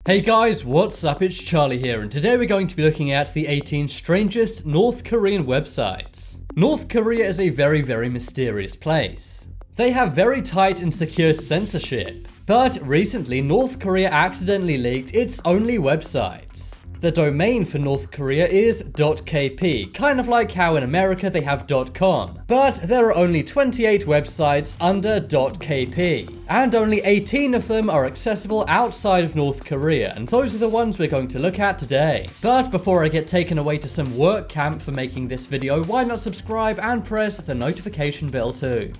Hey guys, what's up? It's Charlie here, and today we're going to be looking at the 18 strangest North Korean websites. North Korea is a very mysterious place. They have very tight and secure censorship, but recently North Korea accidentally leaked its only websites. The domain for North Korea is .kp, kind of like how in America they have .com, but there are only 28 websites under .kp, and only 18 of them are accessible outside of North Korea, and those are the ones we're going to look at today. But before I get taken away to some work camp for making this video, why not subscribe and press the notification bell too.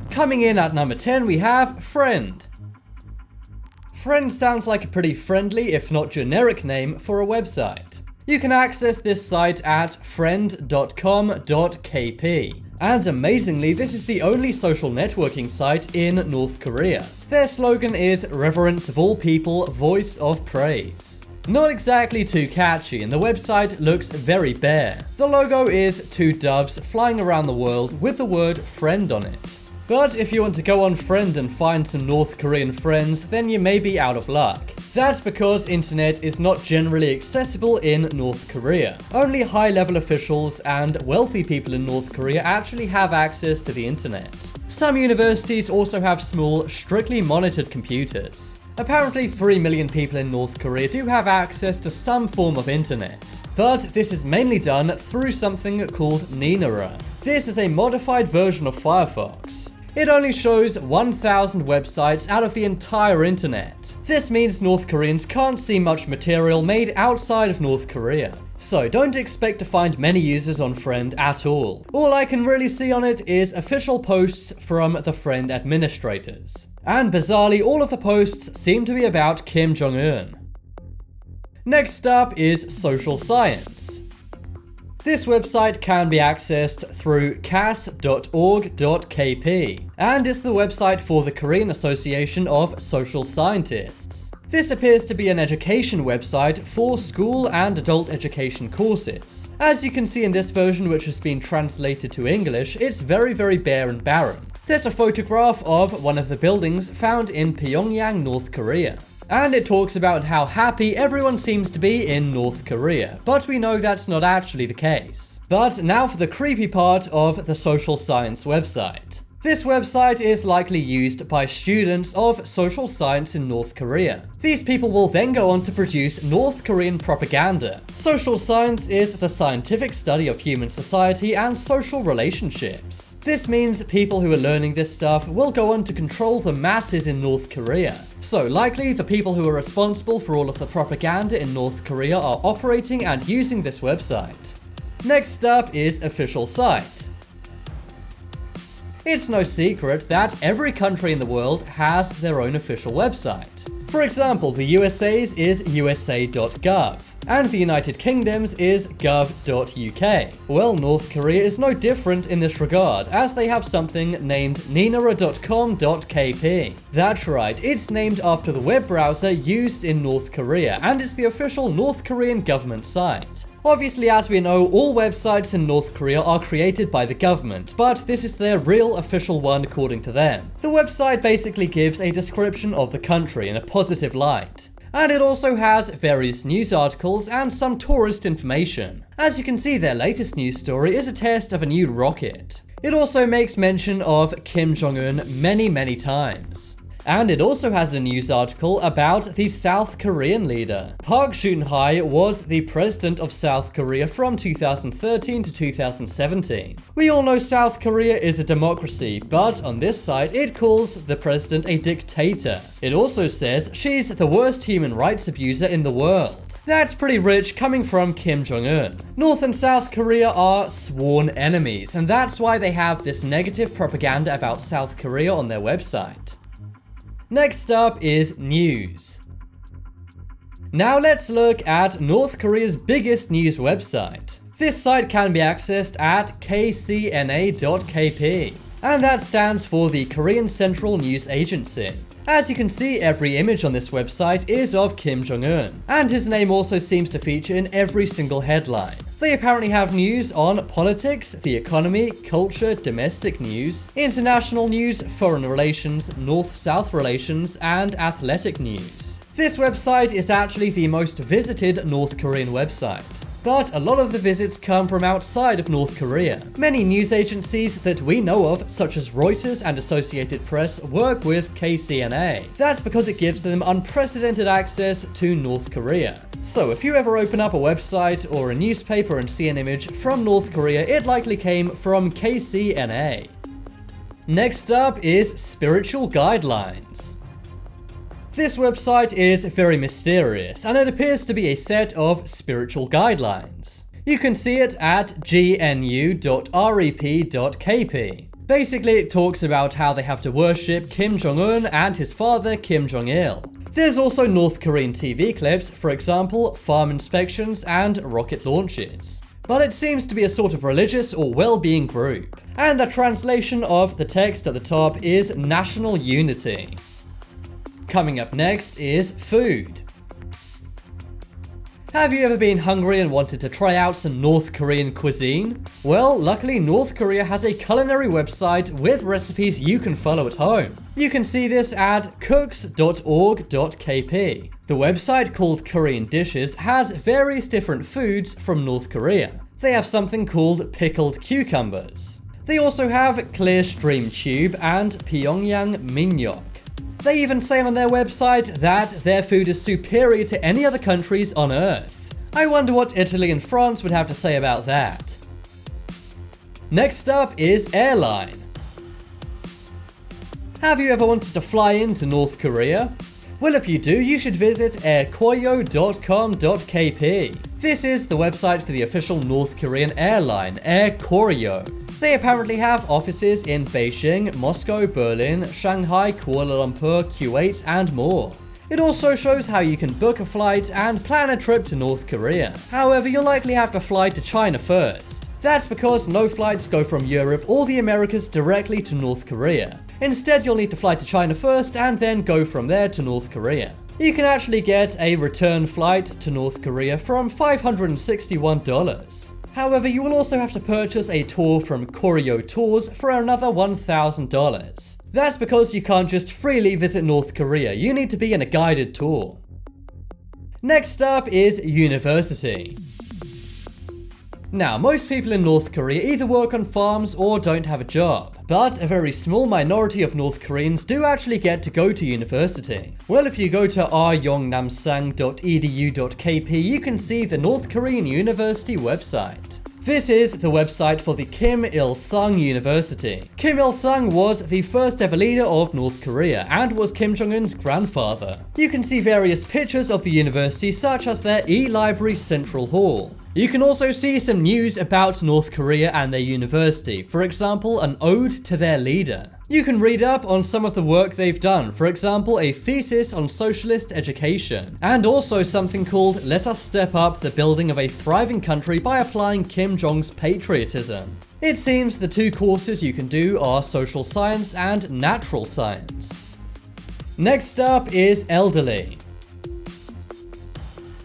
Coming in at number 10 we have Friend. Friend sounds like a pretty friendly, if not generic, name for a website. You can access this site at friend.com.kp. And amazingly, this is the only social networking site in North Korea. Their slogan is "Reverence of all people, voice of praise." Not exactly too catchy, and the website looks very bare. The logo is two doves flying around the world with the word friend on it. But if you want to go on Friend and find some North Korean friends, then you may be out of luck. That's because internet is not generally accessible in North Korea. Only high-level officials and wealthy people in North Korea actually have access to the internet. Some universities also have small, strictly monitored computers. Apparently 3 million people in North Korea do have access to some form of internet, but this is mainly done through something called Ninara. This is a modified version of Firefox. It only shows 1,000 websites out of the entire internet. This means North Koreans can't see much material made outside of North Korea. So don't expect to find many users on Friend at all. All I can really see on it is official posts from the Friend administrators. And bizarrely, all of the posts seem to be about Kim Jong-un. Next up is Social Science. This website can be accessed through cas.org.kp, and is the website for the Korean Association of Social Scientists. This appears to be an education website for school and adult education courses. As you can see in this version, which has been translated to English, it's very bare and barren. There's a photograph of one of the buildings found in Pyongyang, North Korea. And it talks about how happy everyone seems to be in North Korea, but we know that's not actually the case. But now for the creepy part of the social science website. This website is likely used by students of social science in North Korea. These people will then go on to produce North Korean propaganda. Social science is the scientific study of human society and social relationships. This means people who are learning this stuff will go on to control the masses in North Korea. So likely the people who are responsible for all of the propaganda in North Korea are operating and using this website. Next up is Official Site. It's no secret that every country in the world has their own official website. For example, the USA's is usa.gov, and the United Kingdom's is gov.uk. Well, North Korea is no different in this regard, as they have something named ninara.com.kp. That's right, it's named after the web browser used in North Korea, and it's the official North Korean government site. Obviously, as we know, all websites in North Korea are created by the government, but this is their real official one according to them. The website basically gives a description of the country in a positive light. And it also has various news articles and some tourist information. As you can see, their latest news story is a test of a new rocket. It also makes mention of Kim Jong-un many times. And it also has a news article about the South Korean leader. Park Geun-hye was the president of South Korea from 2013 to 2017. We all know South Korea is a democracy, but on this site it calls the president a dictator. It also says she's the worst human rights abuser in the world. That's pretty rich coming from Kim Jong-un. North and South Korea are sworn enemies, and that's why they have this negative propaganda about South Korea on their website. Next up is news. Now let's look at North Korea's biggest news website. This site can be accessed at kcna.kp, and that stands for the Korean Central News Agency. As you can see, every image on this website is of Kim Jong-un, and his name also seems to feature in every single headline. They apparently have news on politics, the economy, culture, domestic news, international news, foreign relations, North-South relations, and athletic news. This website is actually the most visited North Korean website, but a lot of the visits come from outside of North Korea. Many news agencies that we know of, such as Reuters and Associated Press, work with KCNA. That's because it gives them unprecedented access to North Korea. So if you ever open up a website or a newspaper and see an image from North Korea, it likely came from KCNA. Next up is Spiritual Guidelines. This website is very mysterious, and it appears to be a set of spiritual guidelines. You can see it at gnu.rep.kp. Basically, it talks about how they have to worship Kim Jong-un and his father Kim Jong-il. There's also North Korean TV clips, for example, farm inspections and rocket launches. But it seems to be a sort of religious or well-being group. And the translation of the text at the top is national unity. Coming up next is food. Have you ever been hungry and wanted to try out some North Korean cuisine? Well, luckily North Korea has a culinary website with recipes you can follow at home. You can see this at cooks.org.kp. The website, called Korean Dishes, has various different foods from North Korea. They have something called pickled cucumbers. They also have clear stream tube and Pyongyang minyok. They even say on their website that their food is superior to any other countries on Earth. I wonder what Italy and France would have to say about that. Next up is Airline. Have you ever wanted to fly into North Korea? Well, if you do, you should visit airkoryo.com.kp. This is the website for the official North Korean airline, Air Koryo. They apparently have offices in Beijing, Moscow, Berlin, Shanghai, Kuala Lumpur, Kuwait, and more. It also shows how you can book a flight and plan a trip to North Korea. However, you'll likely have to fly to China first. That's because no flights go from Europe or the Americas directly to North Korea. Instead, you'll need to fly to China first and then go from there to North Korea. You can actually get a return flight to North Korea from $561. However, you will also have to purchase a tour from Koryo Tours for another $1,000. That's because you can't just freely visit North Korea, you need to be in a guided tour. Next up is university. Now, most people in North Korea either work on farms or don't have a job, but a very small minority of North Koreans do actually get to go to university. Well, if you go to ryongnamsang.edu.kp, you can see the North Korean University website. This is the website for the Kim Il-sung University. Kim Il-sung was the first ever leader of North Korea and was Kim Jong-un's grandfather. You can see various pictures of the university, such as their e-library Central Hall. You can also see some news about North Korea and their university, for example, an ode to their leader. You can read up on some of the work they've done, for example, a thesis on socialist education, and also something called Let Us Step Up the Building of a Thriving Country by Applying Kim Jong's Patriotism. It seems the two courses you can do are social science and natural science. Next up is elderly.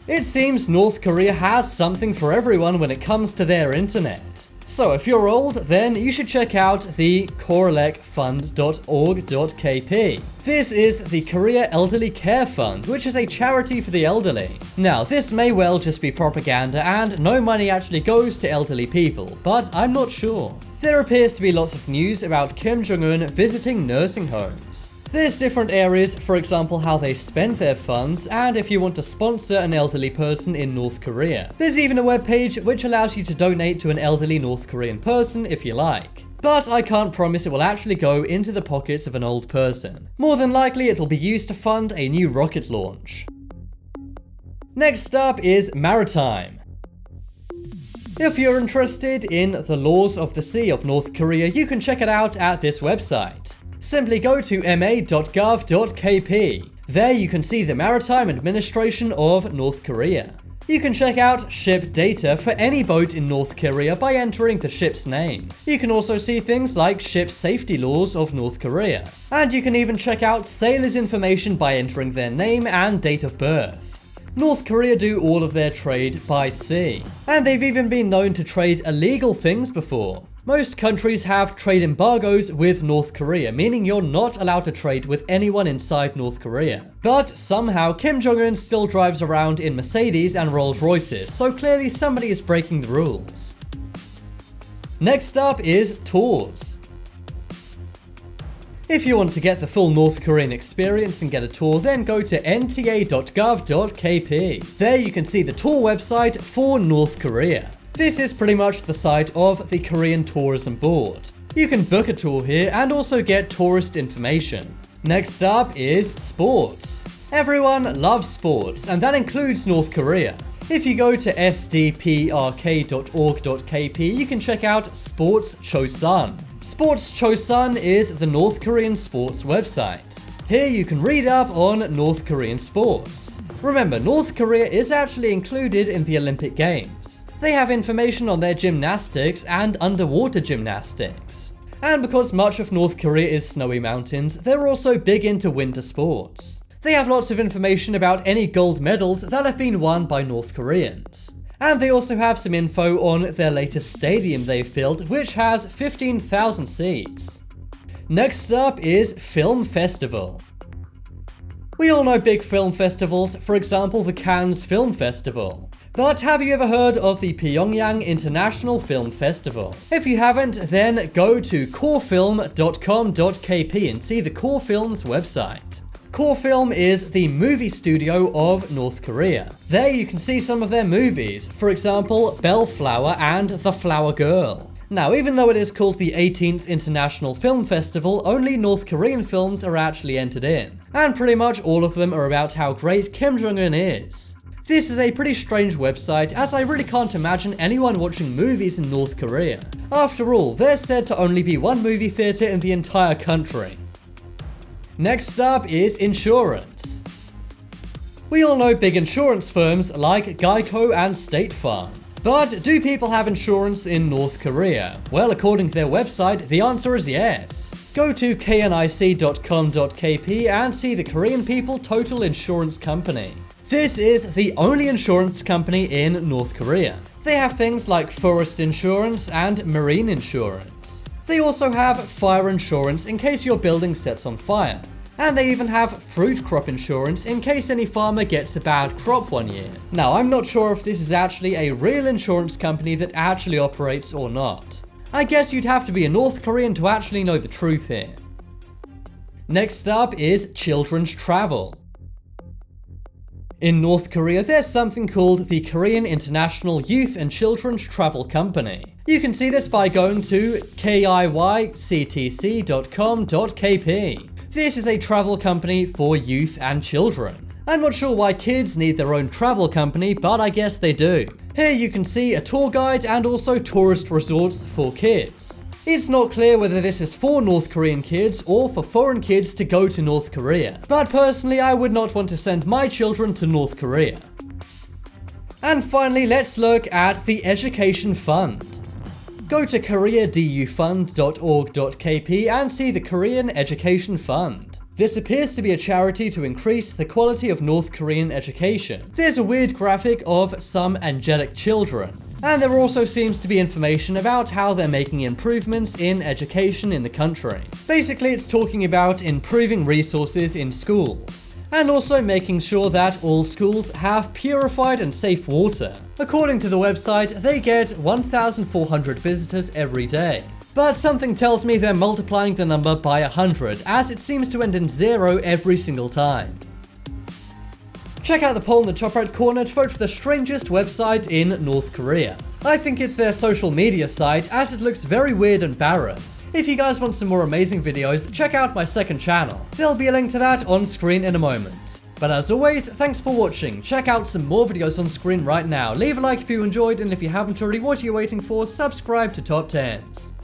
It seems North Korea has something for everyone when it comes to their internet. So if you're old, then you should check out the korelekfund.org.kp. This is the Korea Elderly Care Fund, which is a charity for the elderly. Now, this may well just be propaganda and no money actually goes to elderly people, but I'm not sure. There appears to be lots of news about Kim Jong-un visiting nursing homes. There's different areas, for example how they spend their funds, and if you want to sponsor an elderly person in North Korea. There's even a webpage which allows you to donate to an elderly North Korean person if you like. But I can't promise it will actually go into the pockets of an old person. More than likely it will be used to fund a new rocket launch. Next up is Maritime. If you're interested in the laws of the sea of North Korea, you can check it out at this website. Simply go to ma.gov.kp. There you can see the Maritime Administration of North Korea. You can check out ship data for any boat in North Korea by entering the ship's name. You can also see things like ship safety laws of North Korea. And you can even check out sailors' information by entering their name and date of birth. North Korea do all of their trade by sea. And they've even been known to trade illegal things before. Most countries have trade embargoes with North Korea, meaning you're not allowed to trade with anyone inside North Korea. But somehow Kim Jong-un still drives around in Mercedes and Rolls Royces, so clearly somebody is breaking the rules. Next up is tours. If you want to get the full North Korean experience and get a tour, then go to nta.gov.kp. There you can see the tour website for North Korea. This is pretty much the site of the Korean Tourism Board. You can book a tour here and also get tourist information. Next up is sports. Everyone loves sports, and that includes North Korea. If you go to sdprk.org.kp, you can check out Sports Chosun. Sports Chosun is the North Korean sports website. Here you can read up on North Korean sports. Remember, North Korea is actually included in the Olympic Games. They have information on their gymnastics and underwater gymnastics. And because much of North Korea is snowy mountains, they're also big into winter sports. They have lots of information about any gold medals that have been won by North Koreans. And they also have some info on their latest stadium they've built, which has 15,000 seats. Next up is Film Festival. We all know big film festivals, for example the Cannes Film Festival. But have you ever heard of the Pyongyang International Film Festival? If you haven't, then go to korefilm.com.kp and see the Core Films website. Core Film is the movie studio of North Korea. There you can see some of their movies, for example Bellflower and The Flower Girl. Now, even though it is called the 18th International Film Festival, only North Korean films are actually entered in. And pretty much all of them are about how great Kim Jong-un is. This is a pretty strange website, as I really can't imagine anyone watching movies in North Korea. After all, there's said to only be one movie theater in the entire country. Next up is insurance. We all know big insurance firms like Geico and State Farm. But do people have insurance in North Korea? Well, according to their website, the answer is yes. Go to knic.com.kp and see the Korean People Total Insurance Company. This is the only insurance company in North Korea. They have things like forest insurance and marine insurance. They also have fire insurance in case your building sets on fire. And they even have fruit crop insurance in case any farmer gets a bad crop one year. Now, I'm not sure if this is actually a real insurance company that actually operates or not. I guess you'd have to be a North Korean to actually know the truth here. Next up is children's travel. In North Korea, there's something called the Korean International Youth and Children's Travel Company. You can see this by going to kiyctc.com.kp. This is a travel company for youth and children. I'm not sure why kids need their own travel company, but I guess they do. Here you can see a tour guide and also tourist resorts for kids. It's not clear whether this is for North Korean kids or for foreign kids to go to North Korea, but personally I would not want to send my children to North Korea. And finally, let's look at the Education Fund. Go to koreadufund.org.kp and see the Korean Education Fund. This appears to be a charity to increase the quality of North Korean education. There's a weird graphic of some angelic children. And there also seems to be information about how they're making improvements in education in the country. Basically, it's talking about improving resources in schools, and also making sure that all schools have purified and safe water. According to the website, they get 1,400 visitors every day. But something tells me they're multiplying the number by 100, as it seems to end in 0 every single time. Check out the poll in the top right corner to vote for the strangest website in North Korea. I think it's their social media site, as it looks very weird and barren. If you guys want some more amazing videos, check out my second channel. There'll be a link to that on screen in a moment. But as always, thanks for watching. Check out some more videos on screen right now. Leave a like if you enjoyed, and if you haven't already, what are you waiting for? Subscribe to Top 10s.